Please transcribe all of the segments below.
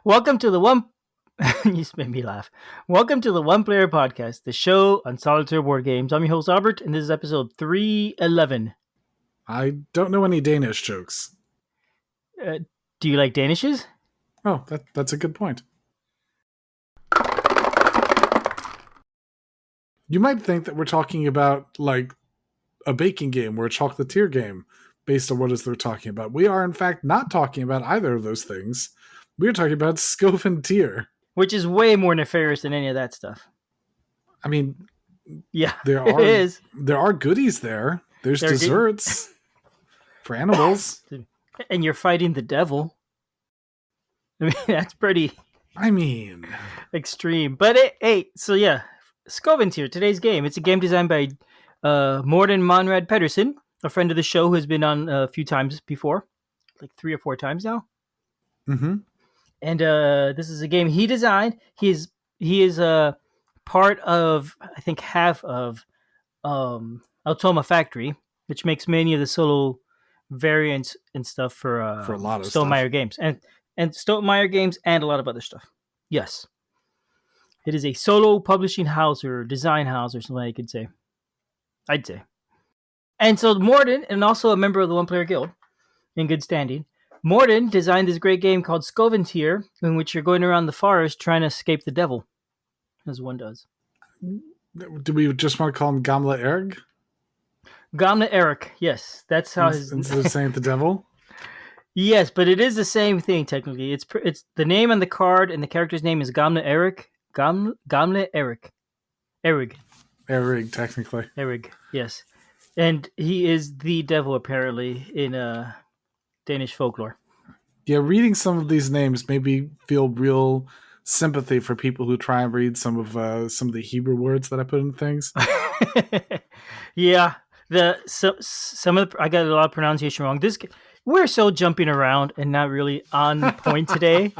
Welcome to the one. You just made me laugh. Welcome to the One Player Podcast, the show on solitaire board games. I'm your host Albert, and this is episode 311. I don't know any Danish jokes. Do you like Danishes? Oh, that's a good point. You might think that we're talking about like a baking game or a chocolatier game based on what it is they're talking about. We are in fact not talking about either of those things. We're talking about Skoventyr. Which is way more nefarious than any of that stuff. I mean, yeah, there are goodies there. There's desserts for animals. And you're fighting the devil. I mean, that's pretty extreme. But Skoventyr, today's game. It's a game designed by Morten Monrad Pederson, a friend of the show who has been on a few times before, like 3 or 4 times now. Mm-hmm. And this is a game he designed. He is part of, I think, half of Automa Factory, which makes many of the solo variants and stuff for a lot of Stonemaier games and Stonemaier games and a lot of other stuff. Yes, it is a solo publishing house or design house or something I could say. I'd say. And so Morten, and also a member of the One Player Guild, in good standing, Morten designed this great game called Skoventyr, in which you're going around the forest trying to escape the devil, as one does. Do we just want to call him Gamle Erik? Gamle Erik, yes. That's how instead of saying the devil? Yes, but it is the same thing, technically. It's the name on the card, and the character's name is Gamle Erik. Gamle Erik. Erik, technically. Erik, yes. And he is the devil, apparently, in Danish folklore. Yeah, reading some of these names made me feel real sympathy for people who try and read some of the Hebrew words that I put in things. Yeah, some of I got a lot of pronunciation wrong. We're so jumping around and not really on point today,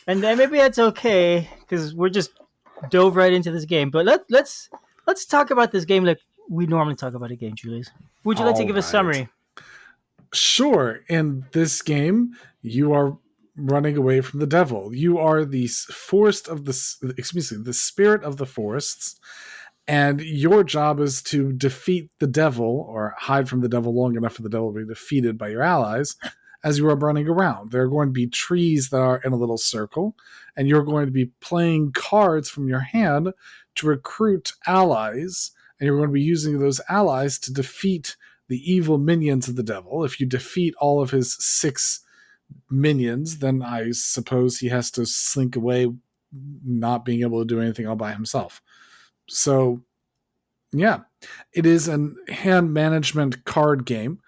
and then maybe that's okay because we're just dove right into this game. But let's talk about this game like we normally talk about a game, Julius. Would you like to give a summary? Sure. In this game, you are running away from the devil. You are the the spirit of the forests, and your job is to defeat the devil or hide from the devil long enough for the devil to be defeated by your allies as you are running around. There are going to be trees that are in a little circle, and you're going to be playing cards from your hand to recruit allies, and you're going to be using those allies to defeat the evil minions of the devil. If you defeat all of his 6 minions, then I suppose he has to slink away, not being able to do anything all by himself. So, yeah, it is a hand management card game,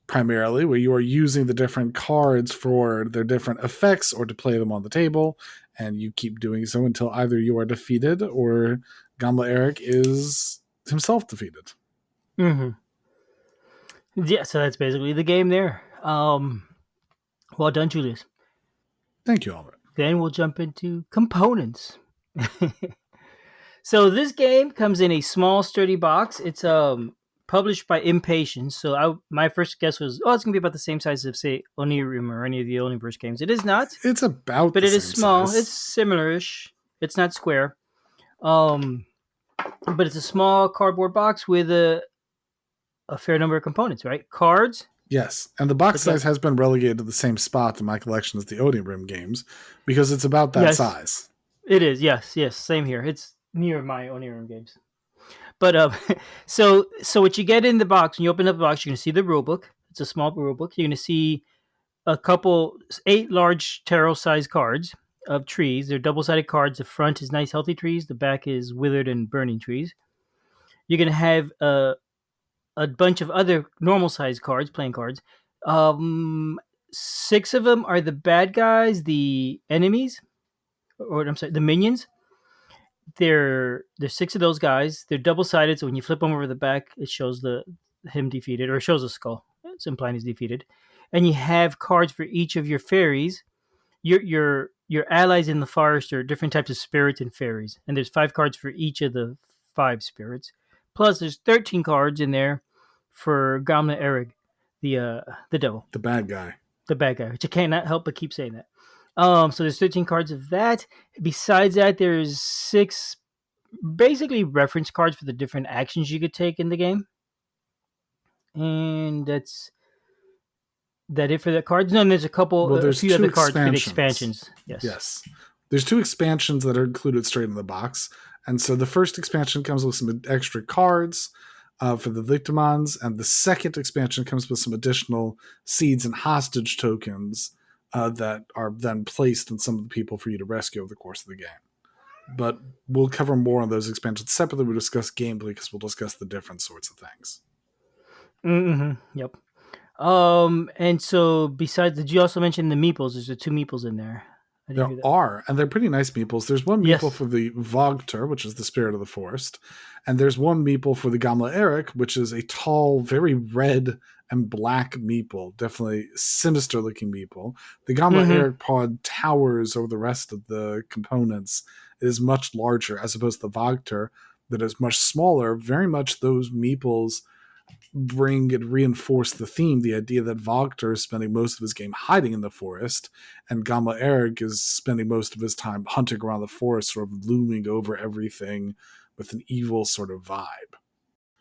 primarily, where you are using the different cards for their different effects or to play them on the table, and you keep doing so until either you are defeated or Gamle Erik is himself defeated. Mm-hmm. Yeah, so that's basically the game there. Well done, Julius. Thank you, Albert. Then we'll jump into components. So this game comes in a small, sturdy box. It's published by Impatience. So my first guess was, it's going to be about the same size as, say, Oniverse or any of the Oniverse games. It is not. It's about but the it is same small. size. It's similar-ish. It's not square. But it's a small cardboard box with a fair number of components, right? Cards. Yes, and the box size has been relegated to the same spot in my collection as the Oniverse games because it's about that size. It is, yes, same here. It's near my Oniverse games. But so what you get in the box, when you open up the box, you're going to see the rulebook. It's a small rulebook. You're going to see 8 large tarot-sized cards of trees. They're double-sided cards. The front is nice, healthy trees. The back is withered and burning trees. You're going to have a bunch of other normal-sized cards, playing cards. 6 of them are the bad guys, the enemies, or I'm sorry, the minions. There's 6 of those guys. They're double-sided, so when you flip them over the back, it shows him defeated, or it shows a skull. It's implying he's defeated. And you have cards for each of your fairies. Your allies in the forest are different types of spirits and fairies, and there's 5 cards for each of the 5 spirits. Plus, there's 13 cards in there for Gamle Erik, the devil. The bad guy. The bad guy, which I cannot help but keep saying that. So there's 13 cards of that. Besides that, there's 6 basically reference cards for the different actions you could take in the game. And that's that it for the cards. No, and there's Well, a there's few two other cards for the expansions. expansions. Yes. Yes. There's 2 expansions that are included straight in the box. And so the first expansion comes with some extra cards for the Victimons, and the second expansion comes with some additional seeds and hostage tokens that are then placed in some of the people for you to rescue over the course of the game. But we'll cover more on those expansions separately. We'll discuss gameplay because we'll discuss the different sorts of things. Mm-hmm. Yep. And so besides, did you also mention the meeples? There's the 2 meeples in there. I didn't There hear that. are, and they're pretty nice meeples. There's one meeple Yes. for the Vogter, which is the spirit of the forest, and there's one meeple for the Gamle Erik, which is a tall, very red and black meeple, definitely sinister-looking meeple. The Gamle Mm-hmm. Erik pod towers over the rest of the components. It is much larger, as opposed to the Vogter, that is much smaller. Very much those meeples bring and reinforce the theme, the idea that Wagner is spending most of his game hiding in the forest, and Gamma Erik is spending most of his time hunting around the forest, sort of looming over everything with an evil sort of vibe.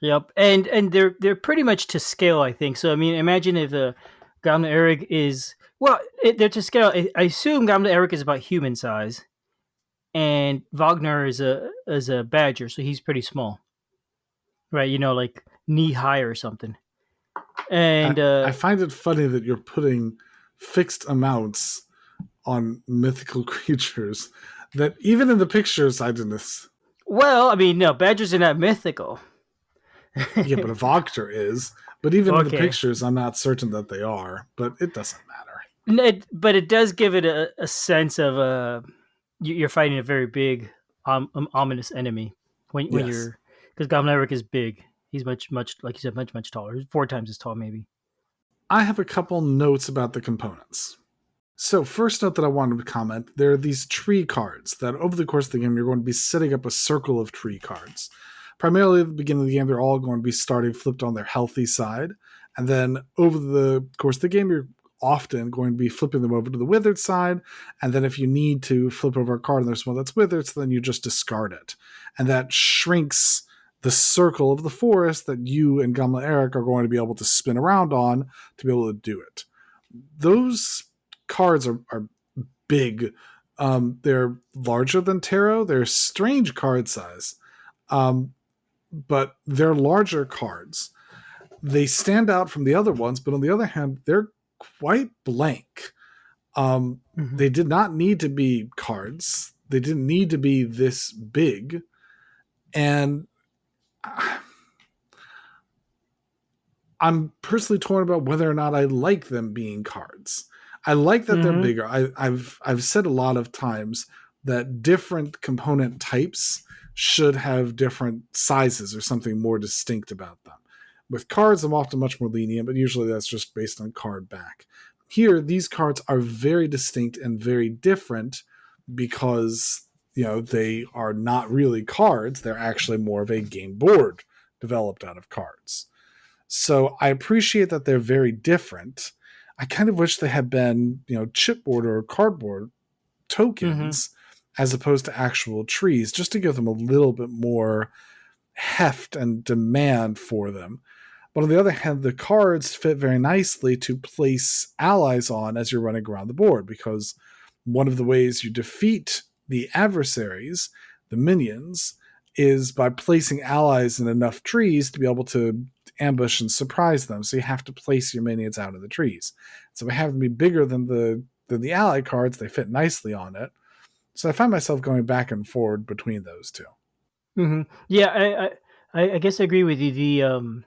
Yep. And they're pretty much to scale, I think. So I mean, imagine if the Gamle Erik is they're to scale. I assume Gamle Erik is about human size, and Wagner is a badger, so he's pretty small, right? You know, like knee high or something. And I find it funny that you're putting fixed amounts on mythical creatures that even in the pictures I didn't. well, I mean, no, badgers are not mythical. Yeah, but a Vogter is. But even in the Okay. pictures, I'm not certain that they are. But it doesn't matter. But it does give it a sense of you're fighting a very big, ominous enemy when Yes. you're because Goblin Eric is big. He's much like you said, much taller. He's 4 times as tall, maybe. I have a couple notes about the components. So, first note that I wanted to comment, there are these tree cards that over the course of the game, you're going to be setting up a circle of tree cards. Primarily at the beginning of the game, they're all going to be starting flipped on their healthy side. And then over the course of the game, you're often going to be flipping them over to the withered side. And then if you need to flip over a card and there's one that's withered, so then you just discard it. And that shrinks the circle of the forest that you and Gamla Eric are going to be able to spin around on to be able to do it. Those cards are big. They're larger than tarot. They're strange card size, but they're larger cards. They stand out from the other ones, but on the other hand, they're quite blank. Mm-hmm. They did not need to be cards. They didn't need to be this big, and I'm personally torn about whether or not I like them being cards. I like that they're Mm-hmm. bigger. I've said a lot of times that different component types should have different sizes or something more distinct about them. With cards, I'm often much more lenient, but usually that's just based on card back. Here, these cards are very distinct and very different because they are not really cards. They're actually more of a game board developed out of cards. So I appreciate that they're very different. I kind of wish they had been, chipboard or cardboard Mm-hmm. tokens as opposed to actual trees, just to give them a little bit more heft and demand for them. But on the other hand, the cards fit very nicely to place allies on as you're running around the board, because one of the ways you defeat the adversaries, the minions, is by placing allies in enough trees to be able to ambush and surprise them. So you have to place your minions out of the trees. So by having them be bigger than the ally cards, they fit nicely on it. So I find myself going back and forward between those two. Mm-hmm. Yeah, I guess I agree with you.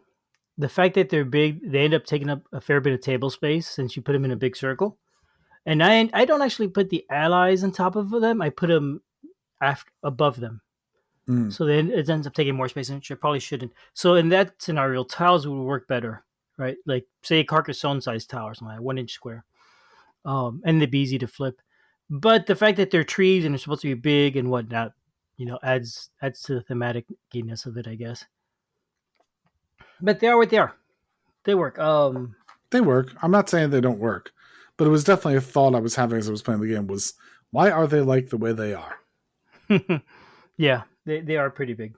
The fact that they're big, they end up taking up a fair bit of table space since you put them in a big circle. And I don't actually put the allies on top of them. I put them above them. Mm. So then it ends up taking more space, which I probably shouldn't. So in that scenario, tiles would work better, right? Like say a Carcassonne sized tile or something like 1 inch square, and they'd be easy to flip. But the fact that they're trees and they're supposed to be big and whatnot, adds to the thematicness of it, I guess. But they are what they are. They work. They work. I'm not saying they don't work, but it was definitely a thought I was having as I was playing the game was, why are they like the way they are? Yeah, they are pretty big.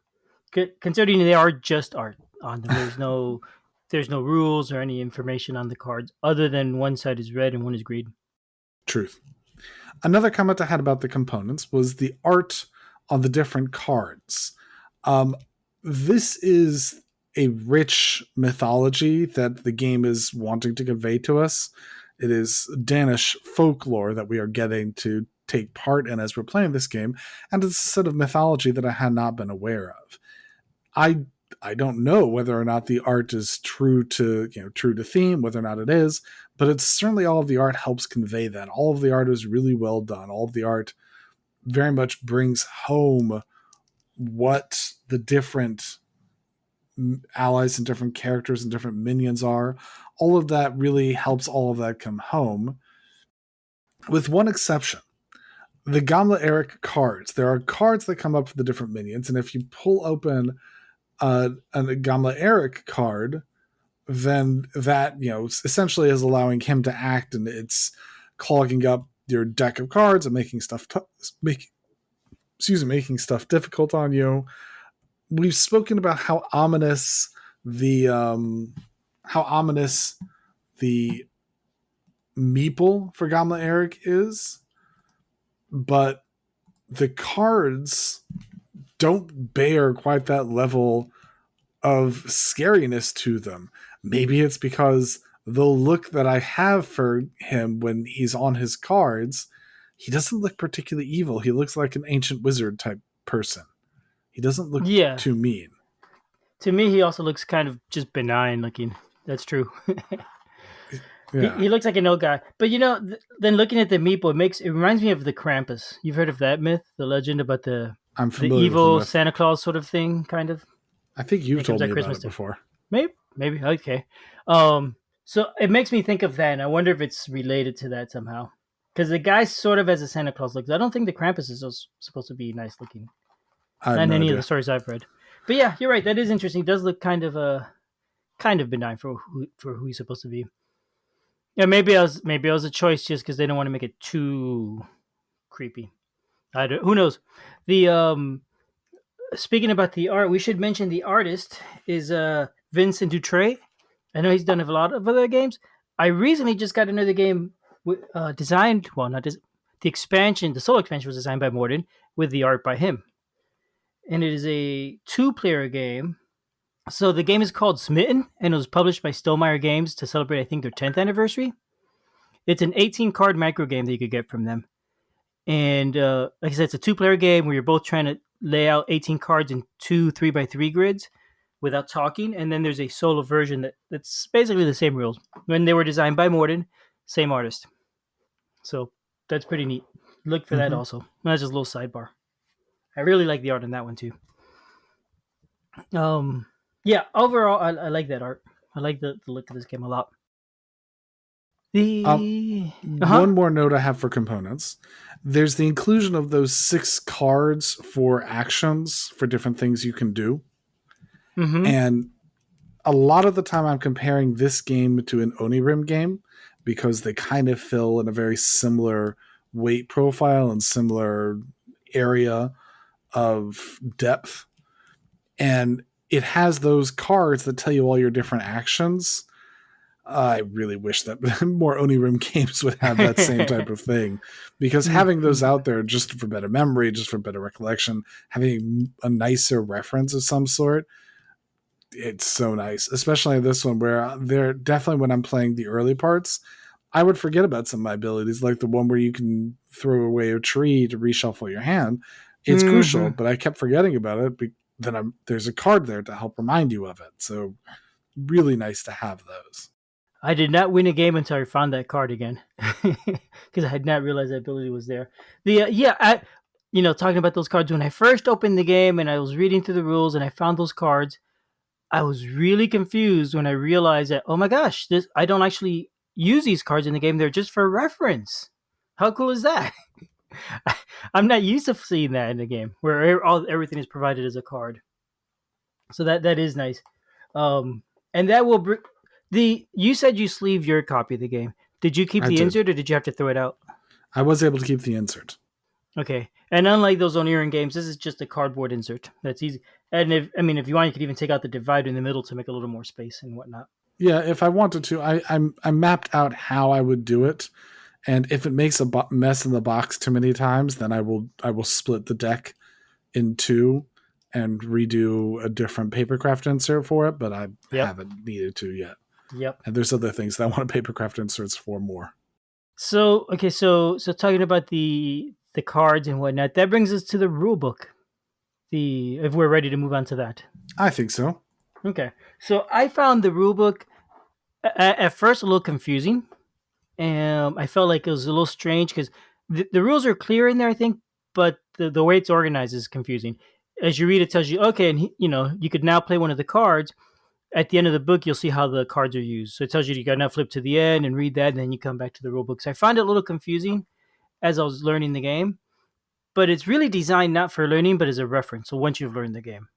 Considering they are just art on them. There's no rules or any information on the cards other than one side is red and one is green. Truth. Another comment I had about the components was the art on the different cards. Um, this is a rich mythology that the game is wanting to convey to us. It is Danish folklore that we are getting to take part in as we're playing this game, and it's a set of mythology that I had not been aware of. I don't know whether or not the art is true to theme, whether or not it is, but it's certainly all of the art helps convey that. All of the art is really well done. All of the art very much brings home what the different allies and different characters and different minions are. All of that really helps all of that come home, with one exception. The Gamle Erik cards. There are cards that come up for the different minions, and if you pull open a Gamle Erik card, then that essentially is allowing him to act, and it's clogging up your deck of cards and making stuff making stuff difficult on you. We've spoken about how ominous the meeple for Gamle Erik is, but the cards don't bear quite that level of scariness to them. Maybe it's because the look that I have for him when he's on his cards, he doesn't look particularly evil. He looks like an ancient wizard type person. He doesn't look Yeah, too mean. to me he also looks kind of just benign looking. That's true. Yeah, He looks like an old guy, but then looking at the meeple, it reminds me of the Krampus. You've heard of that myth, the legend about I'm the familiar with the evil myth. Santa Claus sort of thing, kind of. I think you've It comes told at me about Christmas it time. before. Maybe okay. So it makes me think of that, and I wonder if it's related to that somehow. Because the guy sort of has a Santa Claus look. I don't think the Krampus is supposed to be nice looking. I have Not in no any of the idea. stories I've read. But yeah, you're right. That is interesting. It does look kind of benign for who he's supposed to be. Yeah, maybe I was a choice just because they don't want to make it too creepy. Who knows? The Speaking about the art, we should mention the artist is Vincent Dutray. I know he's done a lot of other games. I recently just got another game designed. Well, not des- the expansion. The solo expansion was designed by Morten with the art by him, and it is a two-player game. So the game is called Smitten, and it was published by Stonemaier Games to celebrate, I think, their 10th anniversary. It's an 18-card micro game that you could get from them. And like I said, it's a two-player game where you're both trying to lay out 18 cards in two 3x3 grids without talking. And then there's a solo version that's basically the same rules. When they were designed by Morten, same artist. So that's pretty neat. Look for that Mm-hmm. also. That's just a little sidebar. I really like the art on that one too. Um, yeah, overall, I like that art. I like the look of this game a lot. Um, The One more note I have for components. There's the inclusion of those 6 cards for actions for different things you can do. mm-hmm. And a lot of the time I'm comparing this game to an Onirim game because they kind of fill in a very similar weight profile and similar area of depth. And it has those cards that tell you all your different actions. I really wish that more Onirim games would have that same type of thing, because having those out there just for better memory, just for better recollection, having a nicer reference of some sort, it's so nice. Especially this one where they're definitely, when I'm playing the early parts, I would forget about some of my abilities, like the one where you can throw away a tree to reshuffle your hand. It's crucial, Mm-hmm. but I kept forgetting about it. Then there's a card there to help remind you of it. So really nice to have those. I did not win a game until I found that card again, because I had not realized that ability was there. Talking about those cards, when I first opened the game and I was reading through the rules and I found those cards, I was really confused when I realized that, oh my gosh, I don't actually use these cards in the game. They're just for reference. How cool is that? I'm not used to seeing that in the game where everything is provided as a card. So that is nice. And that will bring you said you sleeved your copy of the game. Did you keep I the did. insert or did you have to throw it out? I was able to keep the insert. Okay. And unlike those Onirin games, this is just a cardboard insert. That's easy. And if you want, you could even take out the divider in the middle to make a little more space and whatnot. Yeah, if I wanted to, I mapped out how I would do it, and if it makes a mess in the box too many times, then I will split the deck in two and redo a different papercraft insert for it. But I Yep. haven't needed to yet. Yep. And there's other things that I want papercraft inserts for more. So okay, so talking about the cards and whatnot, that brings us to the rule book. If we're ready to move on to that. I think so. Okay. So I found the rule book at first a little confusing. I felt like it was a little strange because the rules are clear in there, I think, but the way it's organized is confusing. As you read, it tells you, okay, and you could now play one of the cards. At the end of the book, you'll see how the cards are used. So it tells you got to now flip to the end and read that, and then you come back to the rule book. So I found it a little confusing as I was learning the game, but it's really designed not for learning, but as a reference. So once you've learned the game,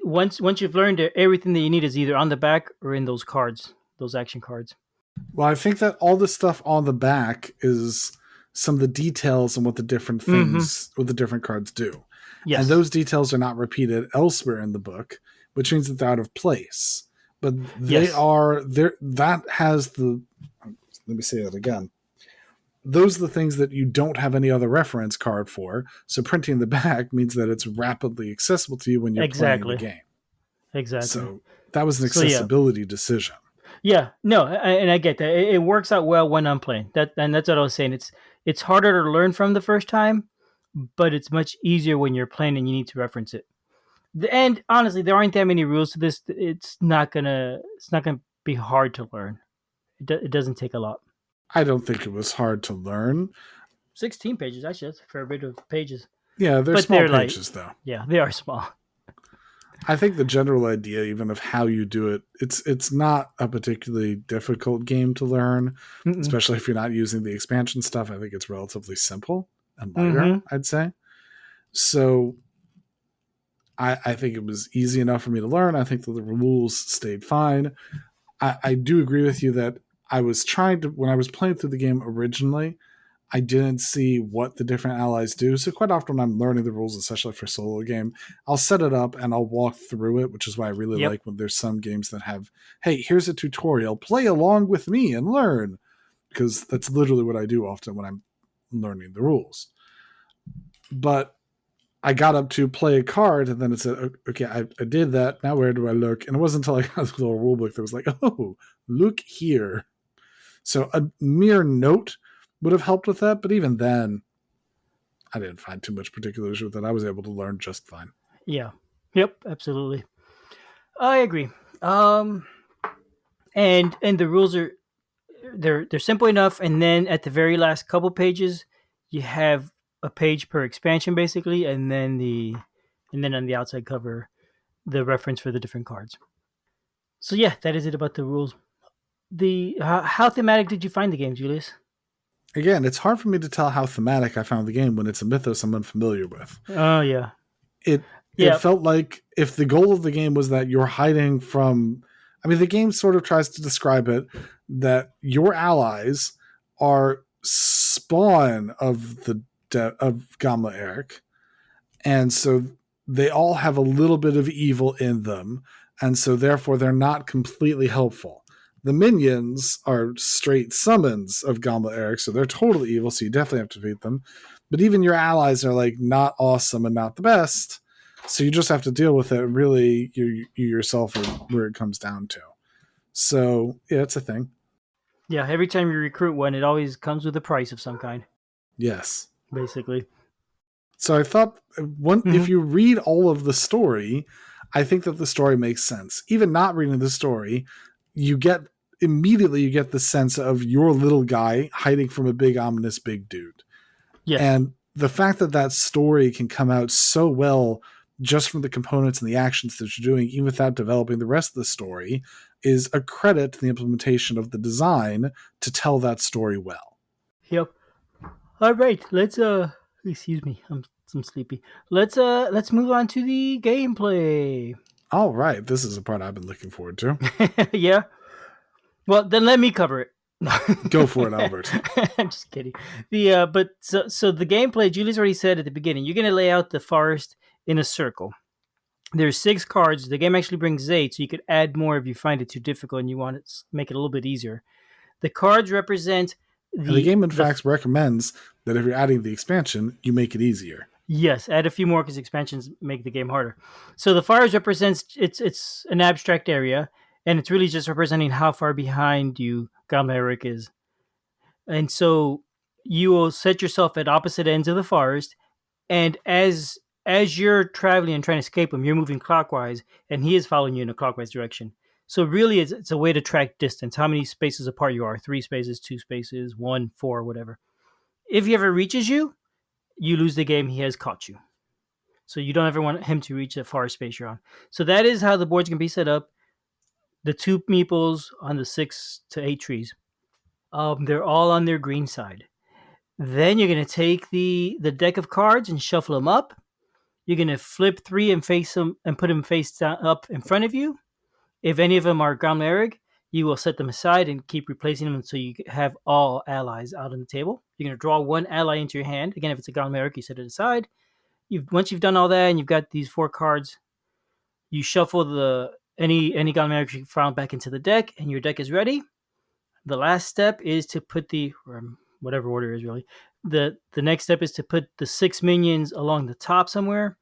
once you've learned it, everything that you need is either on the back or in those cards, those action cards. Well, I think that all the stuff on the back is some of the details and what the different things, what the different cards do. Yes. And those details are not repeated elsewhere in the book, which means that they're out of place. But they are there. That has the, let me say that again. Those are the things that you don't have any other reference card for. So printing the back means that it's rapidly accessible to you when you're playing the game. Exactly. So that was an accessibility decision. Yeah, no, and I get that. It works out well when I'm playing. And that's what I was saying. It's harder to learn from the first time, but it's much easier when you're playing and you need to reference it. And honestly, there aren't that many rules to this. It's not gonna be hard to learn. It doesn't take a lot. I don't think it was hard to learn. 16 pages, actually, that's a fair bit of pages. Yeah, they're small pages, though. Yeah, they are small. I think the general idea, even of how you do it, it's not a particularly difficult game to learn, especially if you're not using the expansion stuff. I think it's relatively simple and lighter, I'd say. So I think it was easy enough for me to learn. I think that the rules stayed fine. I do agree with you that I was trying to, when I was playing through the game originally, I didn't see what the different allies do. So quite often when I'm learning the rules, especially for a solo game, I'll set it up and I'll walk through it, which is why I really like when there's some games that have, hey, here's a tutorial, play along with me and learn. Because that's literally what I do often when I'm learning the rules. But I got up to play a card and then it said, okay, I did that. Now where do I look? And it wasn't until I got the little rule book that was like, oh, look here. So a mere note would have helped with that, but even then, I didn't find too much particular issue with that. I was able to learn just fine. Yeah. Yep. Absolutely. I agree. And the rules are they're simple enough. And then at the very last couple pages, you have a page per expansion, basically, and then on the outside cover, the reference for the different cards. So yeah, that is it about the rules. How thematic did you find the game, Julius? Again, it's hard for me to tell how thematic I found the game when it's a mythos I'm unfamiliar with. Oh, yeah. It felt like if the goal of the game was that you're hiding from... I mean, the game sort of tries to describe it that your allies are spawn of Gamle Erik. And so they all have a little bit of evil in them. And so therefore they're not completely helpful. The minions are straight summons of Gamle Erik, so they're totally evil, so you definitely have to defeat them. But even your allies are like not awesome and not the best, so you just have to deal with it. Really, you yourself are where it comes down to. So yeah, it's a thing. Yeah, every time you recruit one, it always comes with a price of some kind. Yes, basically. So I thought if you read all of the story, I think that the story makes sense. Even not reading the story, you get the sense of your little guy hiding from a big ominous big dude. Yes. And the fact that story can come out so well just from the components and the actions that you're doing, even without developing the rest of the story, is a credit to the implementation of the design to tell that story well. Yep. All right, let's excuse me, I'm sleepy. Let's move on to the gameplay. All right, this is a part I've been looking forward to. Yeah. Well, then let me cover it. Go for it, Albert. I'm just kidding. But so the gameplay, Julius already said at the beginning, you're gonna lay out the forest in a circle. There's 6 cards. The game actually brings 8, so you could add more if you find it too difficult and you want to make it a little bit easier. The cards represent And the game, in the fact, recommends that if you're adding the expansion, you make it easier. yes, add a few more because expansions make the game harder. So the fires represents it's an abstract area, and it's really just representing how far behind you Gamle Erik is. And so you will set yourself at opposite ends of the forest, and as you're traveling and trying to escape him, you're moving clockwise, and he is following you in a clockwise direction. So really, it's a way to track distance, how many spaces apart you are: 3 spaces, 2 spaces, 1, 4, whatever. If he ever reaches you, you lose the game. He has caught you. So you don't ever want him to reach that far space you're on. So that is how the board's can be set up. The 2 meeples on the 6 to 8 trees. They're all on their green side. Then you're going to take the deck of cards and shuffle them up. You're going to flip 3 and face them and put them face down, up in front of you. If any of them are Gamle Erik, you will set them aside and keep replacing them until you have all allies out on the table. You're going to draw 1 ally into your hand. Again, if it's a Gamle Erik, you set it aside. Once you've done all that and you've got these 4 cards, you shuffle any Gamle Erik you found back into the deck, and your deck is ready. The last step is to put whatever order is really. The next step is to put the 6 minions along the top somewhere.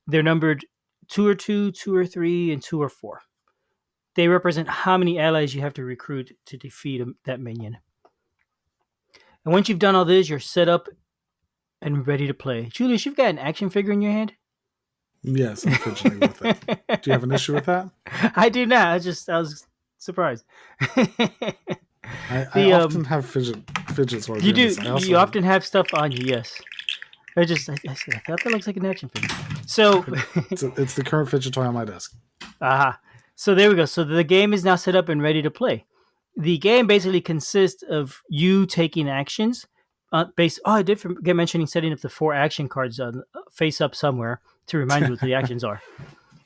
They're numbered 2 or 2, 2 or 3, and 2 or 4. They represent how many allies you have to recruit to defeat that minion. And once you've done all this, you're set up and ready to play. Julius, you've got an action figure in your hand? Yes, I'm fidgeting with it. Do you have an issue with that? I do not. I was surprised. I often have fidgets while you do. This. You often have stuff on you. Yes. I thought that looks like an action figure. So it's the current fidget toy on my desk. Aha. So there we go. So the game is now set up and ready to play. The game basically consists of you taking actions. I did forget mentioning setting up the 4 action cards face up somewhere to remind you what the actions are.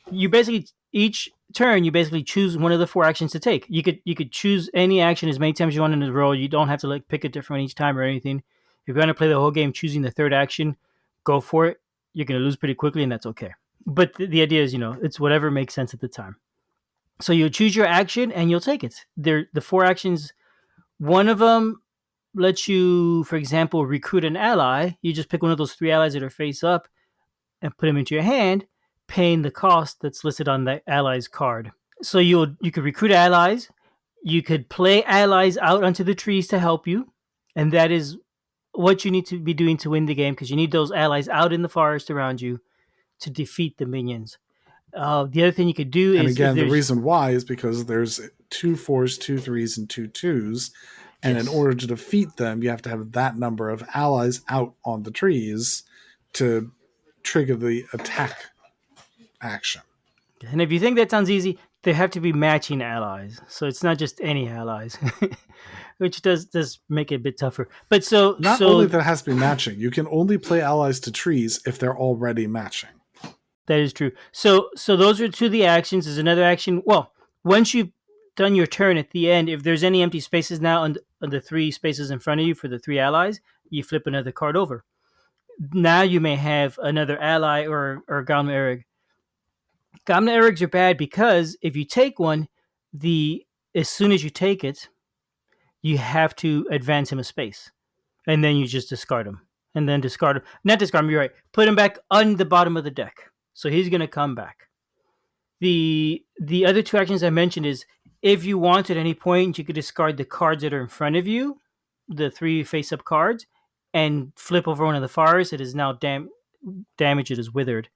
You basically each turn you basically choose one of the 4 actions to take. You could choose any action as many times as you want in a row. You don't have to pick a different one each time or anything. If you're going to play the whole game choosing the 3rd action, go for it. You're going to lose pretty quickly, and that's okay. But the idea is, it's whatever makes sense at the time. So you'll choose your action and you'll take it. The 4 actions, one of them lets you, for example, recruit an ally. You just pick one of those 3 allies that are face up and put them into your hand, paying the cost that's listed on the ally's card. So you could recruit allies. You could play allies out onto the trees to help you. And that is what you need to be doing to win the game, because you need those allies out in the forest around you to defeat the minions. The other thing you could do is... And again, the reason why is because there's 2 4s, 2 3s, and 2 2s. And yes, in order to defeat them, you have to have that number of allies out on the trees to trigger the attack action. And if you think that sounds easy, they have to be matching allies. So it's not just any allies, which does make it a bit tougher. But not only that it has to be matching, you can only play allies to trees if they're already matching. That is true. So those are 2 of the actions. There's another action. Well, once you've done your turn at the end, if there's any empty spaces now on the 3 spaces in front of you for the 3 allies, you flip another card over. Now you may have another ally or Gamle Erik. Gamle Eriks are bad because if you take one, as soon as you take it, you have to advance him a space. And then you just discard him. And then discard him. Not discard him, you're right. Put him back on the bottom of the deck. So he's going to come back. The other 2 actions I mentioned is, if you want at any point, you could discard the cards that are in front of you, the 3 face-up cards, and flip over one of the fires. It is now damaged. It is withered.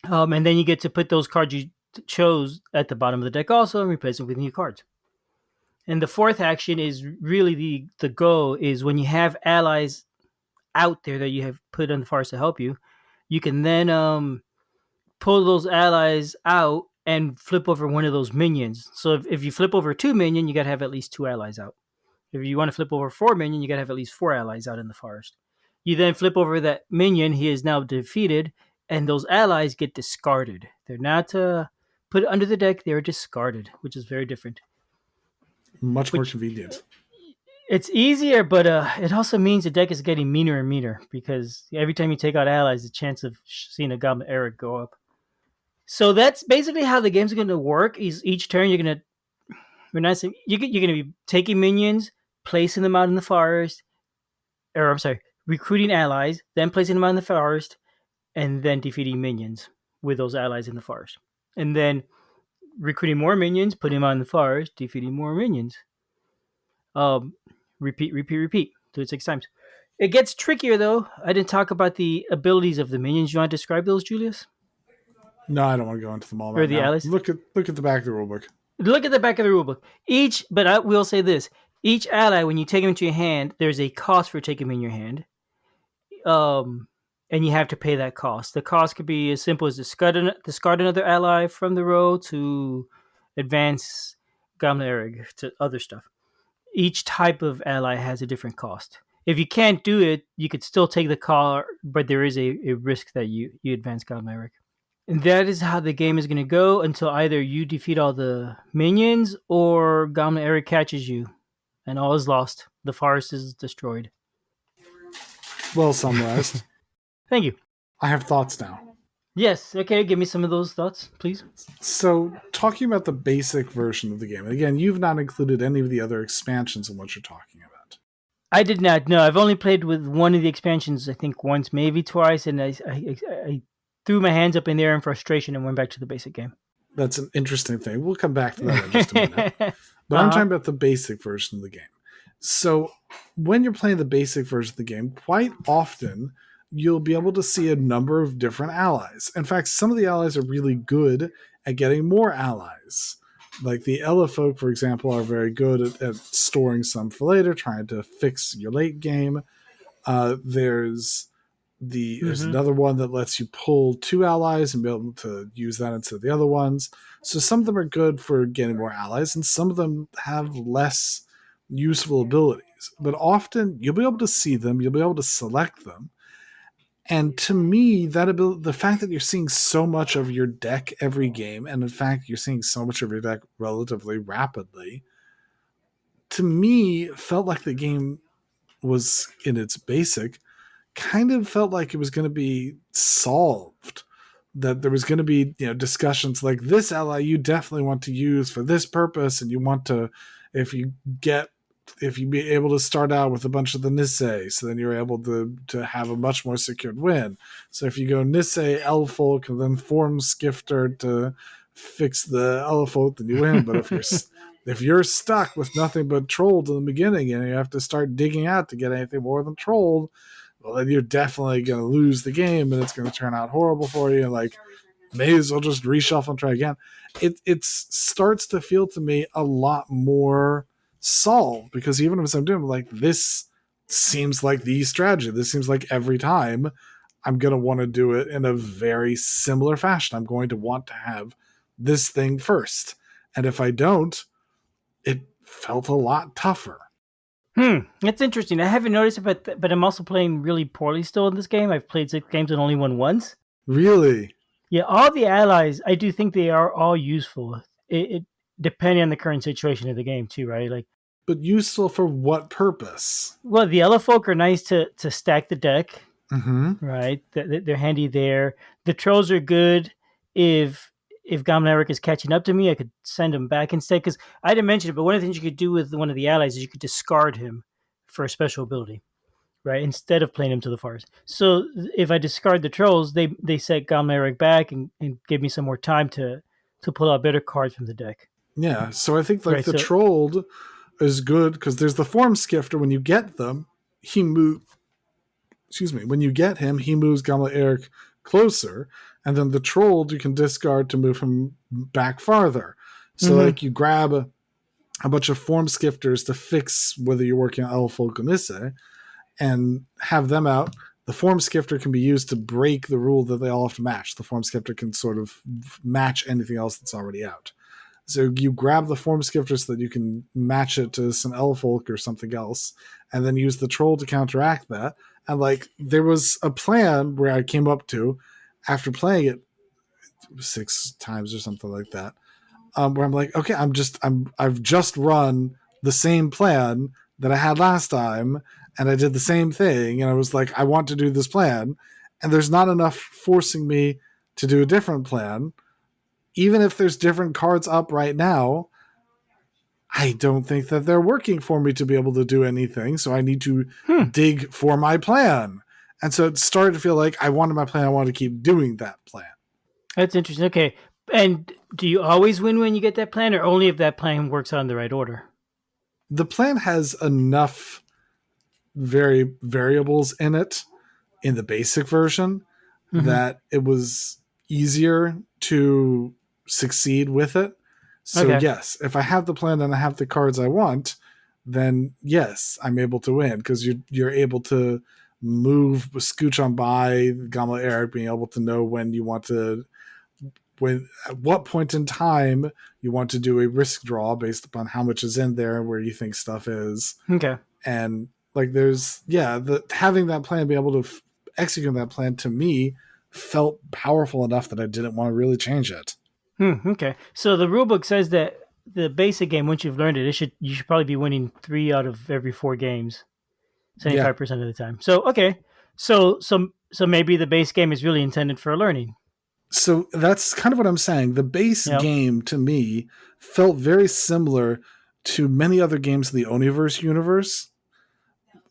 And then you get to put those cards you chose at the bottom of the deck also and replace them with new cards. And the 4th action is really the go is when you have allies out there that you have put on the forest to help you, you can then pull those allies out and flip over one of those minions. So if you flip over 2 minion, you got to have at least 2 allies out. If you want to flip over 4 minion, you got to have at least 4 allies out in the forest. You then flip over that minion. He is now defeated, and those allies get discarded. They're not put under the deck. They're discarded, which is very different. Much more convenient. It's easier, but it also means the deck is getting meaner and meaner because every time you take out allies, the chance of seeing a Gamle Erik go up. So that's basically how the game's going to work. Is each turn you're going to you're going to be taking minions, placing them out in the forest, or I'm sorry, recruiting allies, then placing them out in the forest, and then defeating minions with those allies in the forest, and then recruiting more minions, putting them out in the forest, defeating more minions. Um, repeat, repeat, repeat. Do it 6 times. It gets trickier though. I didn't talk about the abilities of the minions. You want to describe those, Julius, No, I don't want to go into them all or right the now. allies? Look at the back of the rulebook. Look at the back of the rulebook. But I will say this: each ally, when you take them into your hand, there's a cost for taking them in your hand. And you have to pay that cost. The cost could be as simple as discard another ally from the row to advance Gamle Erik to other stuff. Each type of ally has a different cost. If you can't do it, you could still take the call, but there is a risk that you advance Gamle Erik. And that is how the game is going to go until either you defeat all the minions or Gamle Erik catches you, and all is lost. The forest is destroyed. Well summarized. Thank you. I have thoughts now. Yes. Okay. Give me some of those thoughts, please. So, talking about the basic version of the game, and again, you've not included any of the other expansions in what you're talking about. I did not know. I've only played with one of the expansions, I think once, maybe twice, and I threw my hands up in the air in frustration and went back to the basic game. That's an interesting thing. We'll come back to that in just a minute. But I'm talking about the basic version of the game. So, when you're playing the basic version of the game, quite often you'll be able to see a number of different allies. In fact, some of the allies are really good at getting more allies. Like the Elefolk, for example, are very good at storing some for later, trying to fix your late game. There's another one that lets you pull 2 allies and be able to use that instead of the other ones. So some of them are good for getting more allies, and some of them have less useful abilities. But often you'll be able to see them, you'll be able to select them. And to me, the fact that you're seeing so much of your deck every game, and in fact you're seeing so much of your deck relatively rapidly, to me felt like the game was, in its basic, kind of felt like it was going to be solved. That there was going to be, discussions like, this ally you definitely want to use for this purpose, and you want to, if you be able to start out with a bunch of the Nisei, so then you're able to have a much more secured win. So if you go Nisei, Elfolk, and then Form Skifter to fix the Elefolk, then you win. But if you're stuck with nothing but Trolled in the beginning and you have to start digging out to get anything more than Trolled, well, then you're definitely going to lose the game, and it's going to turn out horrible for you. Like, may as well just reshuffle and try again. It starts to feel to me a lot more solved, because even if I'm doing like, this seems like the strategy. This seems like every time I'm going to want to do it in a very similar fashion. I'm going to want to have this thing first. And if I don't, it felt a lot tougher. That's interesting. I haven't noticed it, but I'm also playing really poorly still in this game. I've played 6 games and only won once. Really? Yeah, all the allies, I do think they are all useful. It depending on the current situation of the game too, right? Like, but useful for what purpose? Well, the Elefolk are nice to stack the deck, right? They're handy there. The Trolls are good if Gamle Erik is catching up to me, I could send him back instead. Because I didn't mention it, but one of the things you could do with one of the allies is you could discard him for a special ability, right? Instead of playing him to the forest. So if I discard the Trolls, they set Gamle Erik back and give me some more time to pull out better cards from the deck. Yeah, so I think the Trolled is good because there's the Form Skifter. When you get them, when you get him, he moves Gamle Erik closer, and then the Trolled you can discard to move him back farther. So like you grab a bunch of Form Skifters to fix whether you're working on Elefolk or Nisei, and have them out. The Form Skifter can be used to break the rule that they all have to match. The Form Skifter can sort of match anything else that's already out. So you grab the Form Skifter so that you can match it to some Elefolk or something else, and then use the Troll to counteract that. And like there was a plan where I came up to after playing it 6 times or something like that, where I'm like, okay, I've just run the same plan that I had last time, and I did the same thing, and I was like, I want to do this plan, and there's not enough forcing me to do a different plan. Even if there's different cards up right now, I don't think that they're working for me to be able to do anything, so I need to dig for my plan. And so it started to feel like I wanted my plan, I wanted to keep doing that plan. That's interesting. Okay. And do you always win when you get that plan, or only if that plan works out in the right order? The plan has enough variables in it in the basic version Mm-hmm. that it was easier to succeed with it. So Okay. yes, if I have the plan and I have the cards I want, then yes, I'm able to win because you're able to move, scooch on by Gamle Erik, being able to know when you want to, when at what point in time you want to do a risk draw based upon how much is in there and where you think stuff is. Okay. And like there's the having that plan, be able to execute that plan, to me felt powerful enough that I didn't want to really change it. Okay. So the rule book says that the basic game, once you've learned it, you should probably be winning 3 out of every 4 games, Yeah. 75% of the time. So okay. So maybe the base game is really intended for learning. So that's kind of what I'm saying. The base Yeah. game to me felt very similar to many other games in the Oniverse universe,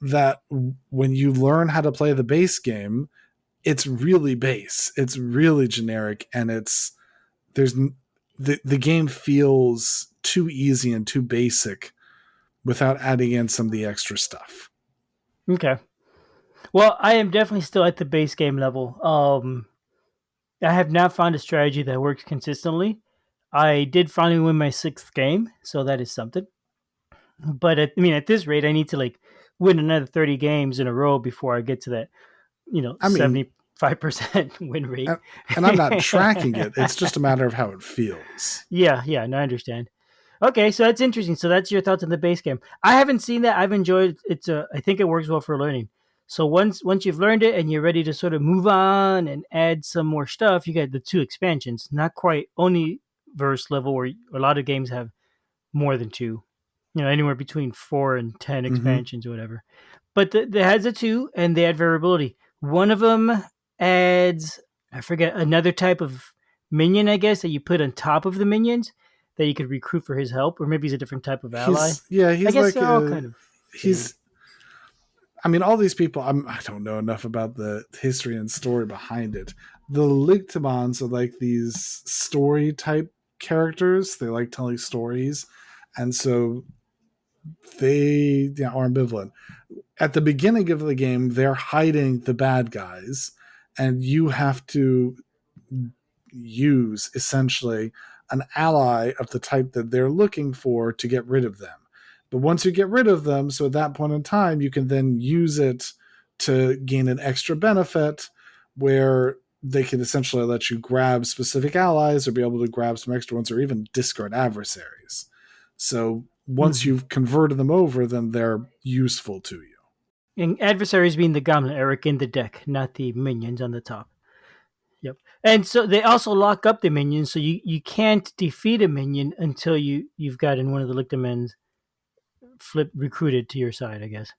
that when you learn how to play the base game, it's really base. It's really generic, and the game feels too easy and too basic without adding in some of the extra stuff. Okay. Well, I am definitely still at the base game level. I have not found a strategy that works consistently. I did finally win my 6th game, so that is something. But at this rate, I need to like win another 30 games in a row before I get to that, I mean, 75% win rate. and I'm not tracking it. It's just a matter of how it feels. Yeah, no, I understand. Okay, so that's interesting. So that's your thoughts on the base game. I haven't seen that. I've enjoyed it. I think it works well for learning. So once you've learned it and you're ready to sort of move on and add some more stuff, you got the 2 expansions. Not quite only verse level, where a lot of games have more than 2. Anywhere between 4 and 10 Mm-hmm. expansions or whatever. But the has a 2, and they add variability. One of them adds, I forget, another type of minion, I guess, that you put on top of the minions that you could recruit for his help, or maybe he's a different type of ally. I He's guess like they're all kind of vague. he's I mean, all these people, I don't know enough about the history and story behind it. The Ligtamons are like these story type characters. They like telling stories. And so they are ambivalent. At the beginning of the game, they're hiding the bad guys, and you have to use essentially an ally of the type that they're looking for to get rid of them. But once you get rid of them, so at that point in time, you can then use it to gain an extra benefit where they can essentially let you grab specific allies or be able to grab some extra ones or even discard adversaries. So once Mm-hmm. you've converted them over, then they're useful to you. And adversaries being the Gamle Erik in the deck, not the minions on the top. Yep. And so they also lock up the minions, so you can't defeat a minion until you've gotten one of the Lichtermen's recruited to your side, I guess.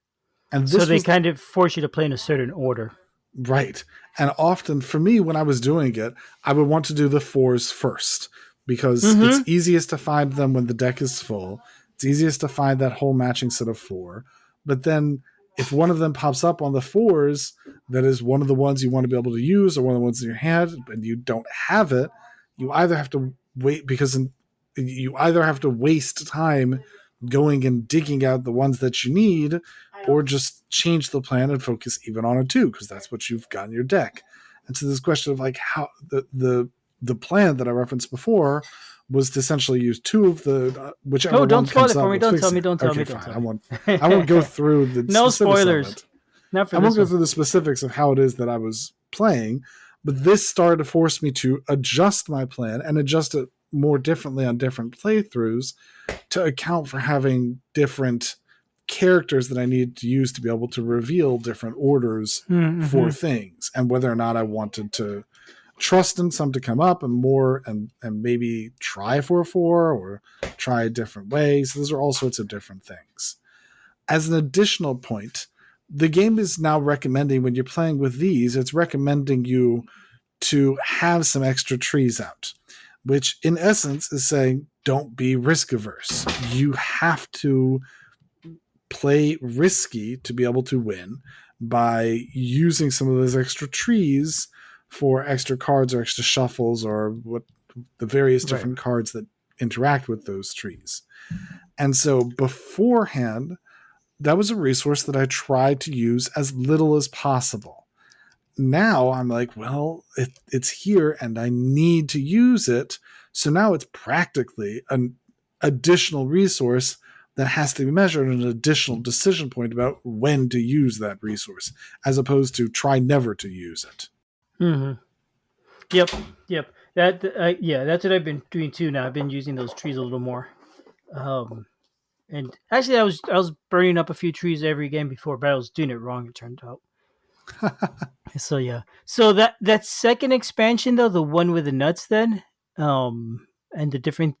And So this they was kind of force you to play in a certain order. right. And often for me, when I was doing it, I would want to do the fours first because it's Mm-hmm. easiest to find them when the deck is full. It's easiest to find that whole matching set of 4. But then if one of them pops up on the 4s, that is one of the ones you want to be able to use or one of the ones in your hand, and you don't have it, you either have to wait you either have to waste time going and digging out the ones that you need, or just change the plan and focus even on a 2 because that's what you've got in your deck. And so this question of like how the plan that I referenced before was to essentially use 2 of the whichever Oh, don't one spoil comes it for up me. with Don't tell fixing me. it. Don't tell Okay, me. Don't fine. tell I won't go me. through the No specifics of spoilers. it. Not for I won't this go one. through the specifics of how it is that I was playing, but this started to force me to adjust my plan and adjust it more differently on different playthroughs to account for having different characters that I needed to use to be able to reveal different orders for Mm-hmm. things, and whether or not I wanted to trust in some to come up and maybe try for a 4 or try a different way. So those are all sorts of different things. as an additional point, the game is now recommending when you're playing with these, it's recommending you to have some extra trees out, which in essence is saying don't be risk averse. You have to play risky to be able to win by using some of those extra trees for extra cards or extra shuffles or what the various different cards that interact with those trees. And so beforehand, that was a resource that I tried to use as little as possible. Now I'm like, well, it's here and I need to use it. So now it's practically an additional resource that has to be measured, an additional decision point about when to use that resource, as opposed to try never to use it. Mm-hmm. Yep. That's what I've been doing too. Now I've been using those trees a little more. And actually, I was burning up a few trees every game before, but I was doing it wrong. It turned out. So yeah. So that second expansion though, the one with the nuts, then, and the different,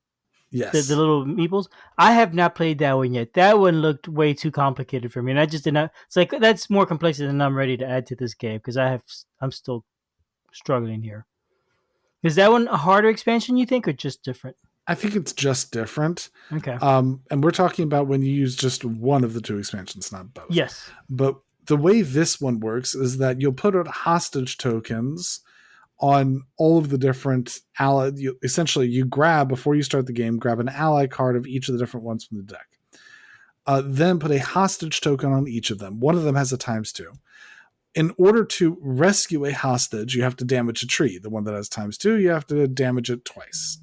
yes, the little meeples. I have not played that one yet. That one looked way too complicated for me, and I just did not. It's like that's more complex than I'm ready to add to this game because I'm still struggling here. Is that one a harder expansion, you think, or just different? I think it's just different. Okay. And we're talking about when you use just one of the two expansions, not both. Yes. But the way this one works is that you'll put out hostage tokens on all of the different ally. Essentially, you grab, before you start the game, grab an ally card of each of the different ones from the deck. Then put a hostage token on each of them. One of them has a ×2. In order to rescue a hostage, you have to damage a tree. The one that has ×2, you have to damage it twice.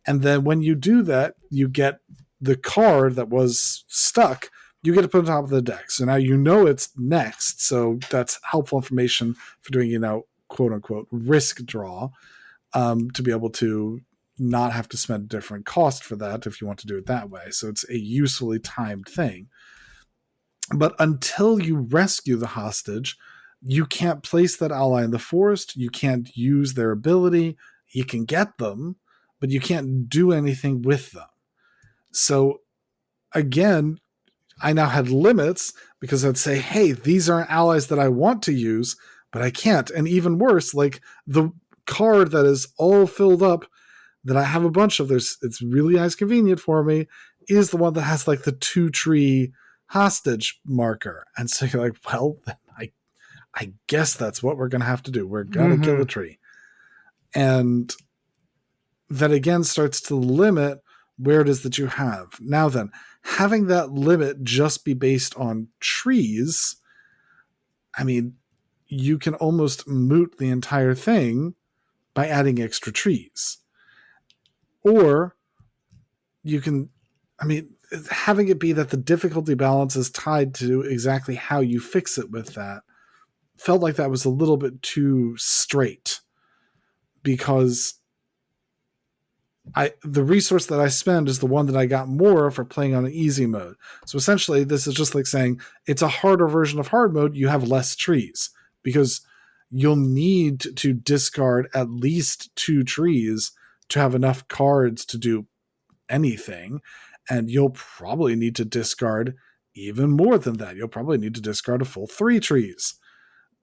And then when you do that, you get the card that was stuck, you get to put on top of the deck. So now you know it's next. So that's helpful information for doing, quote unquote, risk draw, to be able to not have to spend a different cost for that if you want to do it that way. So it's a usefully timed thing. But until you rescue the hostage, you can't place that ally in the forest. You can't use their ability. You can get them, but you can't do anything with them. So again, I now had limits because I'd say, hey, these aren't allies that I want to use, but I can't. And even worse, like the card that is all filled up that I have a bunch of, it's really nice, convenient for me, is the one that has like the 2-tree hostage marker. And so you're like, well, then I guess that's what we're going to have to do. We're going to kill a tree. And that again starts to limit where it is that you have. Now then, having that limit just be based on trees, I mean, you can almost moot the entire thing by adding extra trees. Or you can, having it be that the difficulty balance is tied to exactly how you fix it with that felt like that was a little bit too straight, because the resource that I spend is the one that I got more for playing on an easy mode. So essentially, this is just like saying it's a harder version of hard mode. You have less trees because you'll need to discard at least 2 trees to have enough cards to do anything. And you'll probably need to discard even more than that. You'll probably need to discard a full 3 trees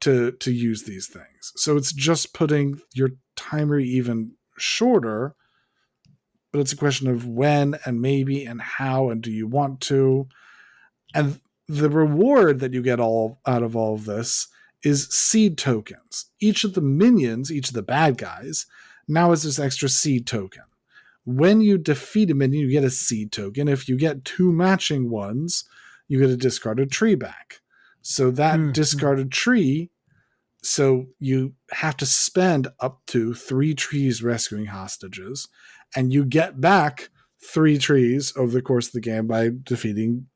to use these things. So it's just putting your timer even shorter, but it's a question of when and maybe and how and do you want to. And the reward that you get all out of all of this is seed tokens. Each of the minions, each of the bad guys, now has this extra seed token. When you defeat a minion, you get a seed token. If you get 2 matching ones, you get a discarded tree back. So that discarded tree, so you have to spend up to 3 trees rescuing hostages, and you get back 3 trees over the course of the game by defeating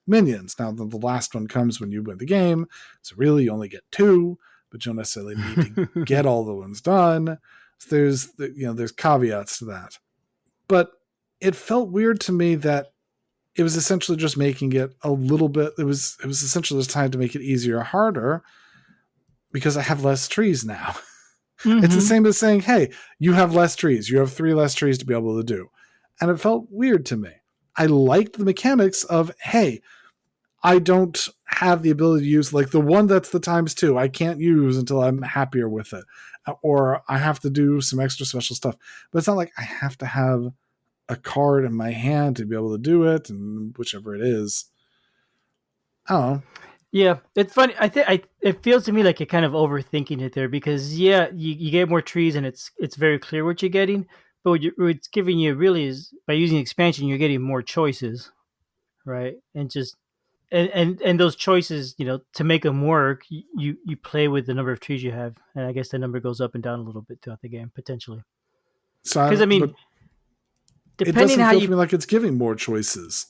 minions. Now, the last one comes when you win the game, so really you only get 2, but you don't necessarily need to get all the ones done. So there's caveats to that. But it felt weird to me that it was essentially just making it a little bit, it was essentially just trying to make it easier or harder because I have less trees now. It's the same as saying, hey, you have less trees. You have 3 less trees to be able to do. And it felt weird to me. I liked the mechanics of, hey, I don't have the ability to use like the one that's the times two. I can't use until I'm happier with it, or I have to do some extra special stuff. But it's not like I have to have a card in my hand to be able to do it, and whichever it is. I don't know. Yeah, it's funny. I think it feels to me like you're kind of overthinking it there because yeah, you get more trees and it's very clear what you're getting, but what it's giving you really is by using expansion you're getting more choices, right? And just and those choices, to make them work, you play with the number of trees you have, and I guess the number goes up and down a little bit throughout the game potentially. Because I But mean, it depending doesn't how feel to you me like it's giving more choices.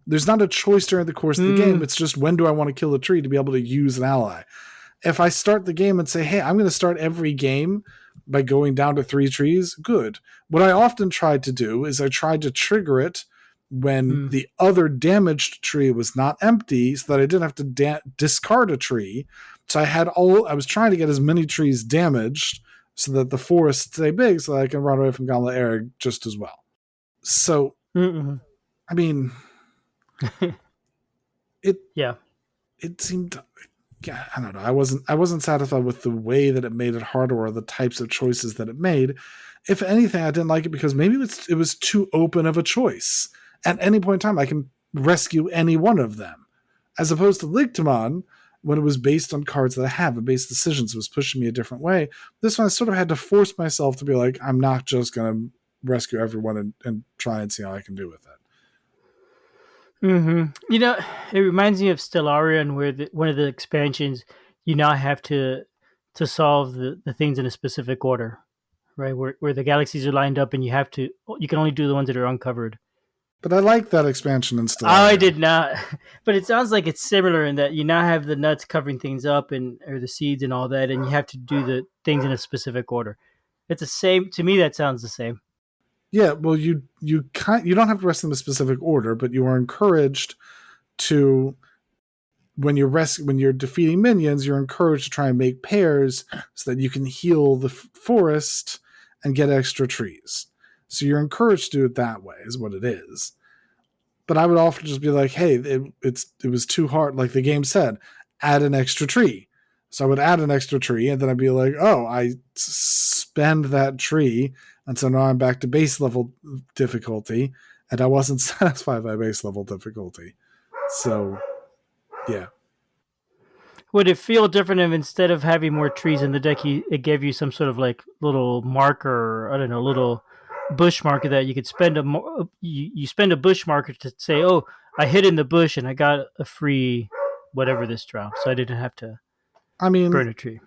There's not a choice during the course of the game. It's just when do I want to kill a tree to be able to use an ally. If I start the game and say, hey, I'm going to start every game by going down to 3 trees, good. What I often tried to do is I tried to trigger it when the other damaged tree was not empty so that I didn't have to discard a tree. So I was trying to get as many trees damaged so that the forest stay big so that I can run away from Gamle Erik just as well. So, I mean, yeah. it seemed, yeah, I don't know. I wasn't satisfied with the way that it made it harder or the types of choices that it made. If anything, I didn't like it because maybe it was too open of a choice. At any point in time, I can rescue any one of them, as opposed to Ligtamon, when it was based on cards that I have and based decisions. It was pushing me a different way. This one, I sort of had to force myself to be like, I'm not just going to rescue everyone and try and see how I can do with it. It reminds me of Stellarian, where one of the expansions, you now have to solve the things in a specific order, right? Where the galaxies are lined up, and you can only do the ones that are uncovered. But I like that expansion in Stellarian. I did not, but it sounds like it's similar in that you now have the nuts covering things up or the seeds and all that, and you have to do the things in a specific order. It's the same to me. That sounds the same. Yeah, well, you don't have to rest in a specific order, but you are encouraged to when you're defeating minions, you're encouraged to try and make pairs so that you can heal the forest and get extra trees. So you're encouraged to do it that way, is what it is. But I would often just be like, hey, it was too hard. Like the game said, add an extra tree. So I would add an extra tree, and then I'd be like, oh, I spend that tree, and so now I'm back to base level difficulty, and I wasn't satisfied by base level difficulty. So, yeah. Would it feel different if instead of having more trees in the deck, it gave you some sort of like little marker, I don't know, little bush marker that you could spend you spend a bush marker to say, oh, I hid in the bush and I got a free whatever this drop, so I didn't have to burn a tree.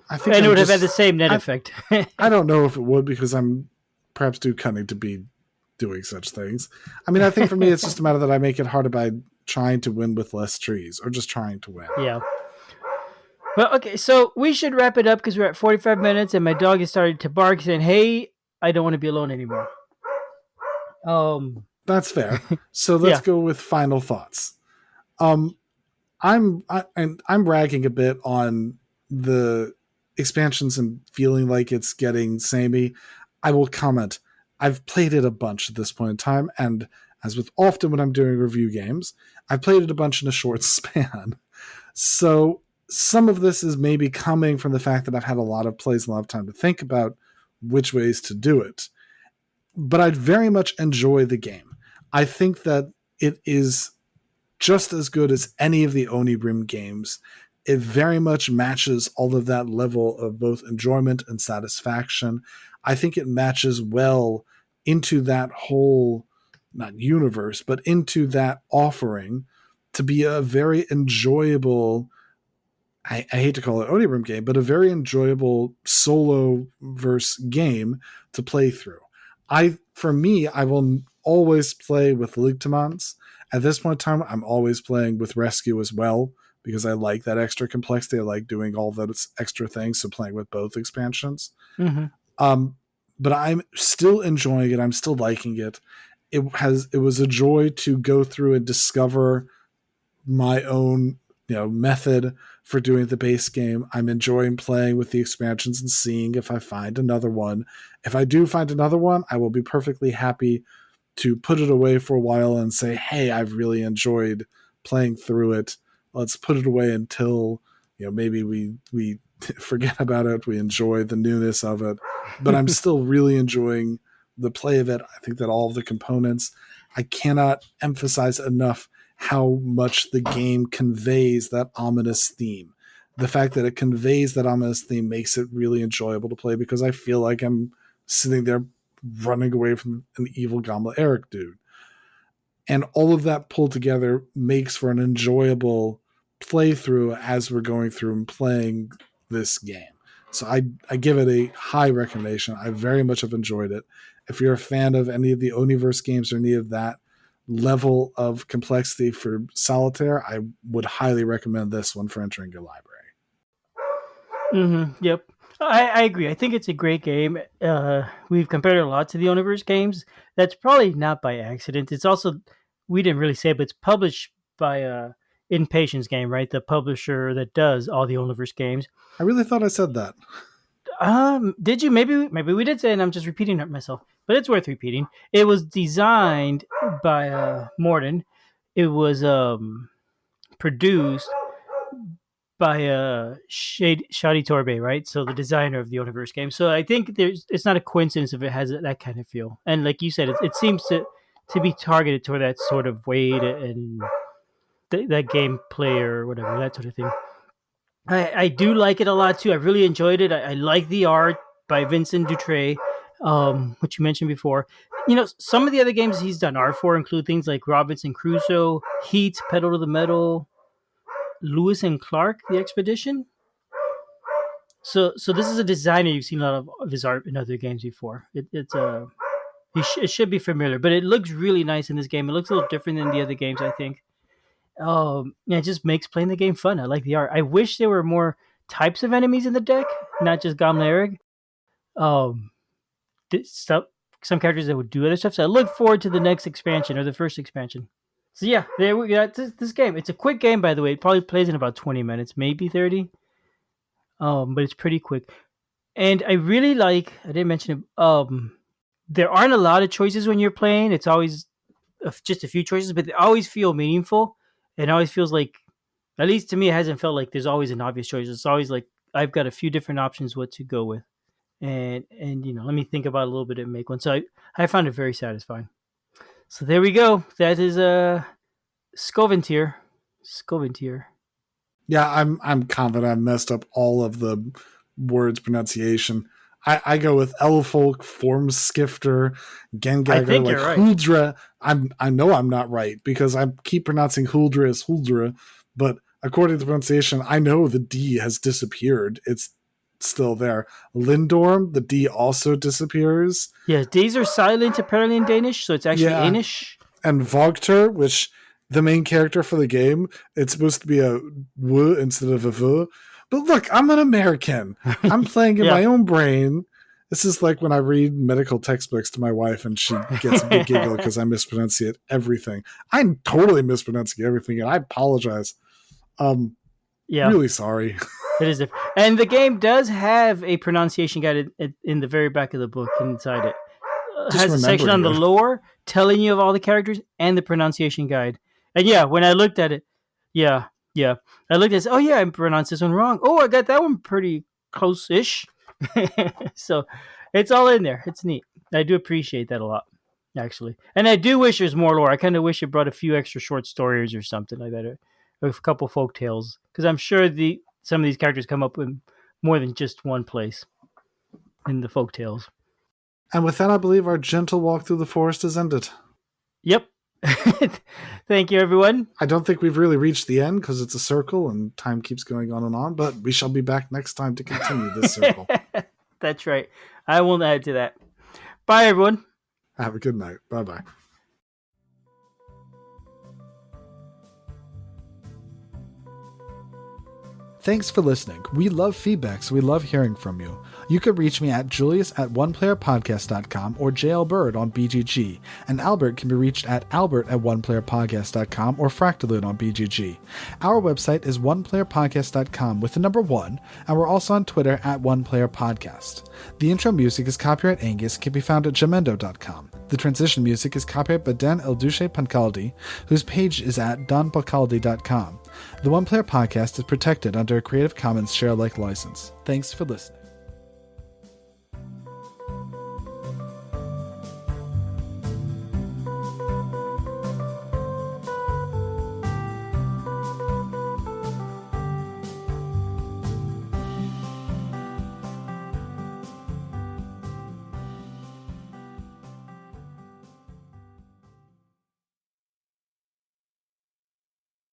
I think and it would have had the same net effect. I don't know if it would because I'm perhaps too cunning to be doing such things. I mean, I think for me, it's just a matter that I make it harder by trying to win with less trees or just trying to win. Yeah. Well, okay, so we should wrap it up because we're at 45 minutes and my dog has started to bark saying, hey, I don't want to be alone anymore. That's fair. So let's go with final thoughts. I'm ragging a bit on the expansions and feeling like it's getting samey. I will comment. I've played it a bunch at this point in time, and as with often when I'm doing review games, I've played it a bunch in a short span. So some of this is maybe coming from the fact that I've had a lot of plays and a lot of time to think about which ways to do it. But I very much enjoy the game. I think that it is just as good as any of the Oniverse games. It very much matches all of that level of both enjoyment and satisfaction. I think it matches well into that whole, not universe, but into that offering to be a very enjoyable, I hate to call it Oniverse game, but a very enjoyable solo verse game to play through. For me, I will always play with Ligtamons. At this point in time, I'm always playing with Rescue as well because I like that extra complexity. I like doing all those extra things, so playing with both expansions. But I'm still enjoying it. I'm still liking it. It was a joy to go through and discover my own method for doing the base game. I'm enjoying playing with the expansions and seeing if I find another one. If I do find another one, I will be perfectly happy to put it away for a while and say, hey, I've really enjoyed playing through it. Let's put it away until, maybe we forget about it. We enjoy the newness of it, but I'm still really enjoying the play of it. I think that all of the components, I cannot emphasize enough how much the game conveys that ominous theme. The fact that it conveys that ominous theme makes it really enjoyable to play, because I feel like I'm sitting there running away from an evil Gamle Erik dude. And all of that pulled together makes for an enjoyable playthrough as we're going through and playing this game. So I give it a high recommendation. I very much have enjoyed it. If you're a fan of any of the Oniverse games or any of that level of complexity for solitaire, I would highly recommend this one for entering your library. Mm-hmm. Yep. I agree. I think it's a great game. We've compared it a lot to the Oniverse games. That's probably not by accident. It's also, we didn't really say, but it's published by Impatience Game, right? The publisher that does all the Oniverse games. I really thought I said that. Did you? Maybe we did say, and I'm just repeating it myself. But it's worth repeating. It was designed by Morten. It was produced by Shadi Torbey, right? So the designer of the Oniverse game. So I think it's not a coincidence if it has that kind of feel. And like you said, it seems to be targeted toward that sort of way and that gameplay or whatever, that sort of thing. I do like it a lot too. I really enjoyed it. I like the art by Vincent Dutray, which you mentioned before. Some of the other games he's done art for include things like Robinson Crusoe, Heat, Pedal to the Metal, Lewis and Clark, The Expedition. So this is a designer you've seen a lot of his art in other games before. It should be familiar, but it looks really nice in this game. It looks a little different than the other games, I think. It just makes playing the game fun. I like the art. I wish there were more types of enemies in the deck, not just Gamle Erik. Some characters that would do other stuff. So I look forward to the next expansion or the first expansion. So yeah, there we got this game. It's a quick game, by the way. It probably plays in about 20 minutes, maybe 30. But it's pretty quick. And I really like, I didn't mention it, there aren't a lot of choices when you're playing. It's always just a few choices, but they always feel meaningful. It always feels like, at least to me, it hasn't felt like there's always an obvious choice. It's always like I've got a few different options what to go with. And let me think about it a little bit and make one. So I found it very satisfying. So there we go. That is Skoventyr. Yeah, I'm confident I messed up all of the words pronunciation. I go with Elfolk, Formskifter, Gengager, like right. Huldra. I know I'm not right because I keep pronouncing Huldra as Huldra, but according to the pronunciation, I know the D has disappeared. It's still there. Lindorm, the D also disappears. Yeah, D's are silent apparently in Danish, so it's actually Danish. And Vogter, which the main character for the game, it's supposed to be a W instead of a V. But look, I'm an American. I'm playing in my own brain. This is like when I read medical textbooks to my wife and she gets a big giggle because I mispronunciate everything. I'm totally mispronouncing everything, and I apologize. Really sorry. It is different. And the game does have a pronunciation guide in the very back of the book inside it. It has a section on the lore telling you of all the characters and the pronunciation guide. And when I looked at it, I looked at it, I pronounced this one wrong. Oh, I got that one pretty close-ish. So it's all in there. It's neat. I do appreciate that a lot, actually. And I do wish there's more lore. I kind of wish it brought a few extra short stories or something like that, or a couple folk tales. Because I'm sure some of these characters come up in more than just one place in the folk tales. And with that, I believe our gentle walk through the forest is ended. Yep. Thank you, everyone. I don't think we've really reached the end because it's a circle and time keeps going on, but we shall be back next time to continue this circle. That's right. I won't add to that. Bye, everyone. Have a good night. Bye-bye. Thanks for listening. We love feedback, so we love hearing from you. You can reach me at julius@oneplayerpodcast.com or JLBird on BGG, and Albert can be reached at albert@oneplayerpodcast.com or Fractalune on BGG. Our website is oneplayerpodcast.com with the number 1, and we're also on Twitter at oneplayerpodcast. The intro music is copyright Angus, can be found at jamendo.com. The transition music is copyrighted by Dan El Duce Pancaldi, whose page is at donpancaldi.com. The One Player Podcast is protected under a Creative Commons share-alike license. Thanks for listening.